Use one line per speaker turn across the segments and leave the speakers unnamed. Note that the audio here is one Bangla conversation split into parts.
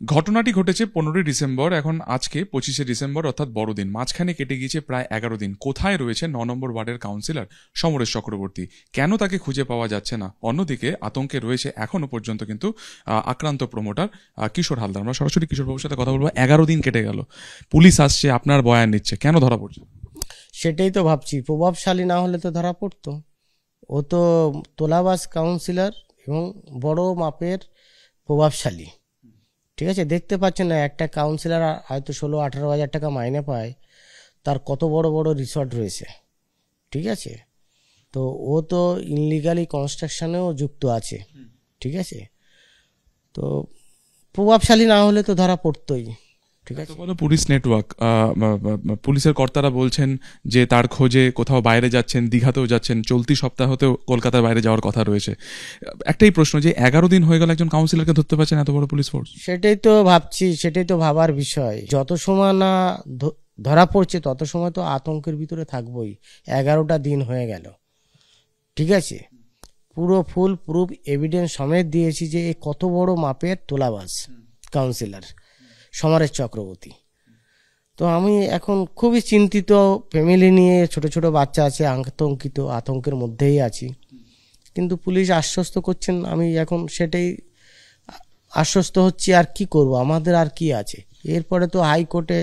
ঘটনাটি ঘটেছে 15ই ডিসেম্বর, এখন আজকে 25শে ডিসেম্বর, অর্থাৎ বড়দিন। মাঝখানে কেটে গিয়েছে প্রায় 11 দিন। কোথায় রয়েছে 9 নম্বর ওয়ার্ডের কাউন্সিলর সমরেশ চক্রবর্তী? কেন তাকে খুঁজে পাওয়া যাচ্ছে না? অন্যদিকে আতঙ্কে রয়েছে এখনো পর্যন্ত কিন্তু আক্রান্ত প্রমোটার কিশোর হালদার। আমরা সরাসরি কিশোর বাবুর সাথে কথা বলবো। 11 দিন কেটে গেল, পুলিশ আসছে, আপনার বয়ান নিচ্ছে, কেন ধরা পড়ছে?
সেটাই তো ভাবছি, প্রভাবশালী না হলে তো ধরা পড়তো। ও তো তোলাবাজ কাউন্সিলর এবং বড় মাপের প্রভাবশালী। ঠিক আছে, দেখতে পাচ্ছেন না, একটা কাউন্সিলর হয়তো 16-18 হাজার টাকা মাইনে পায়, তার কত বড় বড় রিসর্ট রয়েছে। ঠিক আছে, তো ও তো ইনলিগালি কনস্ট্রাকশনেও যুক্ত আছে। ঠিক আছে, তো প্রভাবশালী না হলে তো ধরা পড়তোই। ঠিক আছে,
পুলিশ নেটওয়ার্ক, পুলিশের কর্তারা বলছেন যে তার খোঁজে কোথাও বাইরে যাচ্ছেন, দীঘাতেও যাচ্ছেন, চলতি সপ্তাহতেও কলকাতার বাইরে যাওয়ার কথা রয়েছে। একটাই প্রশ্ন, যে 11 দিন হয়ে গেল একজন কাউন্সিলরকে ধরতে পারছেন এত বড় পুলিশ ফোর্স?
সেটাই তো ভাবছি, সেটাই তো ভাবার বিষয়। যত সময় না ধরা পড়ছে তত সময় তো আতঙ্কের ভিতরে থাকবোই। 11টা দিন হয়ে গেল। ঠিক আছে, পুরো ফুল প্রুফ এভিডেন্স সমেত দিয়েছি যে কত বড় মাপের তোলাবাজ কাউন্সিলর সমরেশ চক্রবর্তী। তো আমি এখন খুবই চিন্তিত, ফ্যামিলি নিয়ে, ছোট ছোট বাচ্চা আছে, আতঙ্কিত, আতঙ্কের মধ্যেই আছি। কিন্তু পুলিশ আশ্বস্ত করছেন, আমি এখন সেটাই আশ্বস্ত হচ্ছি। আর কি করব, আমাদের আর কি আছে? এরপরে তো হাইকোর্টে,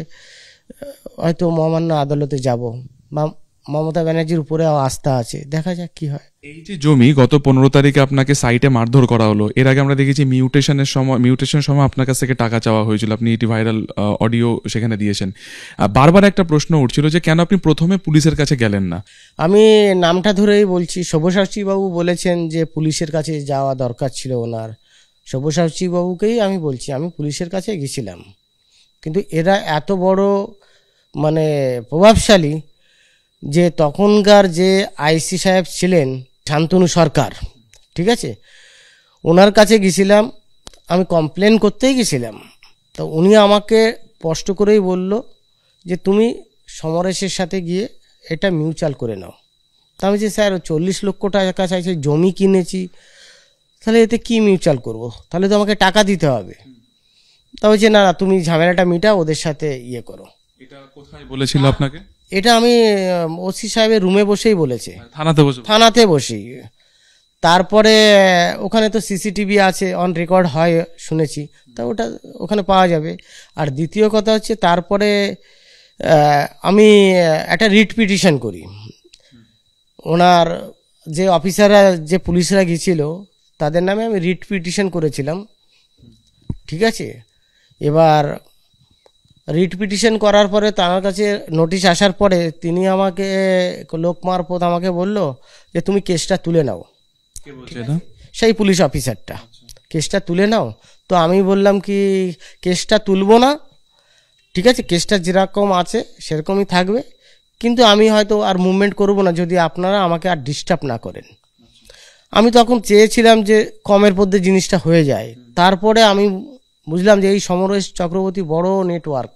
হয়তো মহামান্য আদালতে যাব, বা মমতা ব্যানার্জির উপরে আস্থা আছে, দেখা যাক কি হয়।
এই যে জমি গত 15 তারিখে আপনাকে সাইটে মারধর করা হলো, এর আগে আমরা দেখেছি মিউটেশনের সময় আপনার কাছ থেকে টাকা চাওয়া হয়েছিল, আপনি এটি ভাইরাল অডিও সেখানে দিয়েছেন। বারবার একটা প্রশ্ন উঠছিল যে কেন আপনি প্রথমে পুলিশের কাছে গেলেন না?
আমি নামটা ধরেই বলছি, সব্যসাচী বাবু বলেছেন যে পুলিশের কাছে যাওয়া দরকার ছিল ওনার। সব্যসাচী বাবুকেই আমি বলছি, আমি পুলিশের কাছে গেছিলাম, কিন্তু এরা এত বড় মানে প্রভাবশালী যে তখনকার যে আইসি সাহেব ছিলেন শান্তনু সরকার, ঠিক আছে, ওনার কাছে গেছিলাম, আমি কমপ্লেন করতেই গেছিলাম। তো উনি আমাকে স্পষ্ট করেই বলল যে তুমি সমরেশের সাথে গিয়ে এটা মিউচুয়াল করে নাও। তা আমি যে স্যার 40 লক্ষ টাকা চাইছে, জমি কিনেছি, তাহলে এতে কি মিউচুয়াল করব, তাহলে তো আমাকে টাকা দিতে হবে। তা বলছে না, তুমি ঝামেলাটা মিটাও, ওদের সাথে ইয়ে করো।
এটা কোথায় বলেছিল আপনাকে?
এটা আমি ওসি সাহেবের রুমে বসেই বলেছে, থানাতে বসেই। তারপরে ওখানে তো সিসিটিভি আছে, অন রেকর্ড হয় শুনেছি, তা ওটা ওখানে পাওয়া যাবে। আর দ্বিতীয় কথা হচ্ছে, তারপরে আমি একটা রিট পিটিশন করি। ওনার যে অফিসাররা, যে পুলিশরা গিয়েছিল, তাদের নামে আমি রিট পিটিশন করেছিলাম। ঠিক আছে, এবার রিট পিটিশন করার পরে তার কাছে নোটিশ আসার পরে তিনি আমাকে লোক মারফত আমাকে বলল যে তুমি কেসটা তুলে নাও। সেই পুলিশ অফিসারটা, কেসটা তুলে নাও। তো আমি বললাম কি, কেসটা তুলবো না, ঠিক আছে, কেসটা যেরকম আছে সেরকমই থাকবে, কিন্তু আমি হয়তো আর মুভমেন্ট করব না যদি আপনারা আমাকে আর ডিস্টার্ব না করেন। আমি তখন চেয়েছিলাম যে কমের মধ্যে জিনিসটা হয়ে যায়। তারপরে আমি বুঝলাম যে এই সমরেশ চক্রবর্তী বড় নেটওয়ার্ক।